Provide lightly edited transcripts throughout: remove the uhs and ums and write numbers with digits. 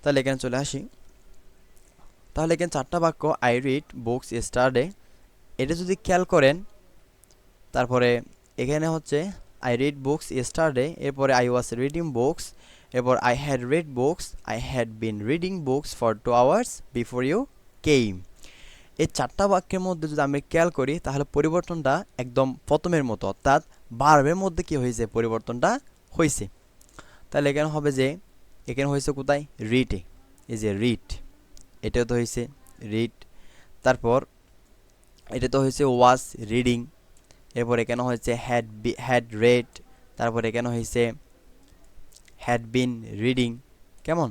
তাহলে এখানে চলে আসি। তাহলে এখানে চারটা বাক্য, আই রিড বুকস ইয়েস্টারডে, এটা যদি খেয়াল করেন, তারপরে এখানে হচ্ছে আই রিড বুকস ইয়েস্টারডে, এরপরে আই ওয়াজ রিডিং বুকস, এরপর I had read books, I had been reading books for 2 hours before you came. এই চারটা বাক্যের মধ্যে যদি আমি খেয়াল করি তাহলে পরিবর্তনটা একদম প্রথমের মতো, অর্থাৎ ভার্বের মধ্যে কি হয়েছে, পরিবর্তনটা হয়েছে। তাহলে এখানে হবে যে এখানে হয়েছে কোথায়, রিডে, এই যে রিড, এটাও তো হয়েছে রিড। তারপর এটা তো হয়েছে ওয়াজ রিডিং, এরপর এখানে হয়েছে হ্যাড রেড, তারপর এখানে হয়েছে হ্যাড বিন রিডিং। কেমন,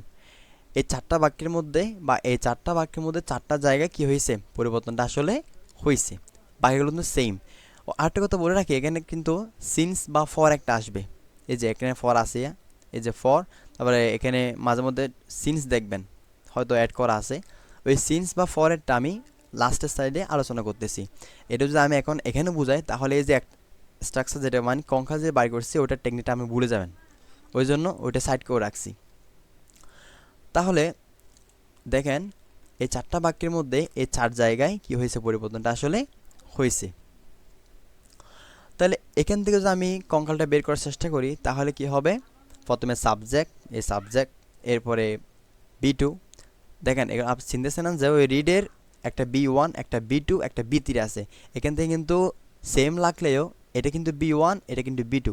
এই চারটা বাক্যের মধ্যে বা এই চারটা বাক্যের মধ্যে চারটা জায়গায় কি হয়েছে, পরিবর্তনটা আসলে হয়েছে। বাকিগুলো কিন্তু সেম। ও আরেকটা কথা বলে রাখি, এখানে কিন্তু সিন্স বা ফর একটা আসবে। এই যে এখানে ফর আছে, এই যে ফর, তারপরে এখানে মাঝে মধ্যে সিন্স দেখবেন হয়তো অ্যাড করা আছে। ওই সিন্স বা ফরেরটা আমি লাস্টের সাইডে আলোচনা করতেছি। এটা যদি আমি এখন এখানে বুঝাই তাহলে এই যে স্ট্রাকচার যেটা মানে কঙ্কা যে বাই করছি ওটার টেকনিকটা আমি ভুলে যাবেন, ওই জন্য ওইটা সাইড করে রাখছি। তাহলে দেখেন এই চারটা বাক্যের মধ্যে এই চার জায়গায় কি হয়েছে, পরিবর্তনটা আসলে হয়েছে। তাহলে এখান থেকে যদি আমি কঙ্কালটা বের করার চেষ্টা করি তাহলে কি হবে, প্রথমে সাবজেক্ট, এই সাবজেক্ট, এরপরে বি2। দেখেন এখানে আপনি চিনতেছেন না যে ওই রিডের একটা বি1, একটা বি2, একটা বি3 আছে। এখান থেকে কিন্তু সেম লাগলেও এটা কিন্তু বি1, এটা কিন্তু B2,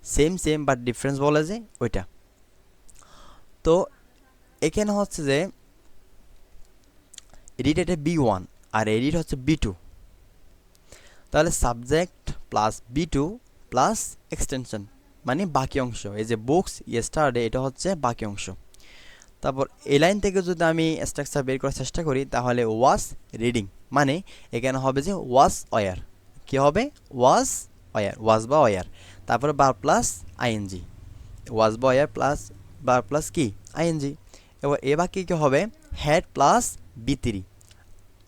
same same but difference বলে যে ওইটা। তো এখানে হচ্ছে যে রিড এটা বি1 আর রিড হচ্ছে বি2, তাহলে subject plus B2 plus extension মানে বাকি অংশ, এই যে বুকস ইয়েস্টারডে এটা হচ্ছে বাকি অংশ। তারপর এই লাইন থেকে যদি আমি স্ট্রাকচার বের করার চেষ্টা করি তাহলে ওয়াজ রিডিং, মানে এখানে হবে যে ওয়াজ অয়ার, কি হবে ওয়াজ অয়ার, ওয়াজ বা অয়ার, তারপরে বার প্লাস আইএনজি, ওয়াজ বা অয়ার প্লাস বার প্লাস কি আইএনজি। এবার এ বাকি কি হবে, হ্যাড প্লাস বি3।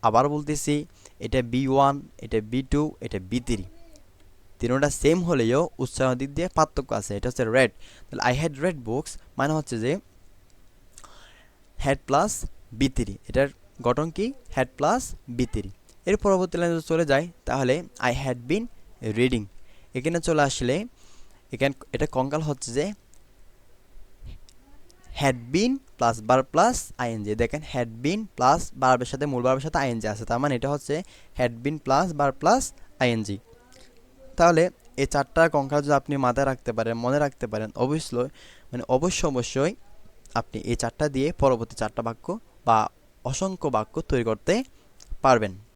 আবার বলতেছি এটা বি1, এটা বি2, এটা বি3, তিনটা সেম হলেও উচ্চারণের দিক দিয়ে পার্থক্য আছে। এটা হচ্ছে রেড, তাহলে আই হ্যাড রেড বুকস মানে হচ্ছে যে হ্যাড প্লাস বি3, এটার গঠন কি হ্যাড প্লাস বি3। এর পরবর্তী লাইনে যদি চলে যায় তাহলে আই হ্যাড বিন রিডিং, এখানে চলে আসলে এখানে এটা কঙ্কাল হচ্ছে যে হ্যাড বিন প্লাস বার প্লাস আইএনজি। দেখেন হ্যাড বিন প্লাস বারবের সাথে মূল বারবের সাথে আইএনজি আছে, তার মানে এটা হচ্ছে হ্যাড বিন প্লাস বার প্লাস আইএনজি। তাহলে এই চারটা কঙ্কাল যদি আপনি মাথায় রাখতে পারেন, মনে রাখতে পারেন, অবশ্যই মানে অবশ্যই আপনি এই চারটা দিয়ে পরবর্তী চারটা বাক্য বা অসংখ্য বাক্য তৈরি করতে পারবেন।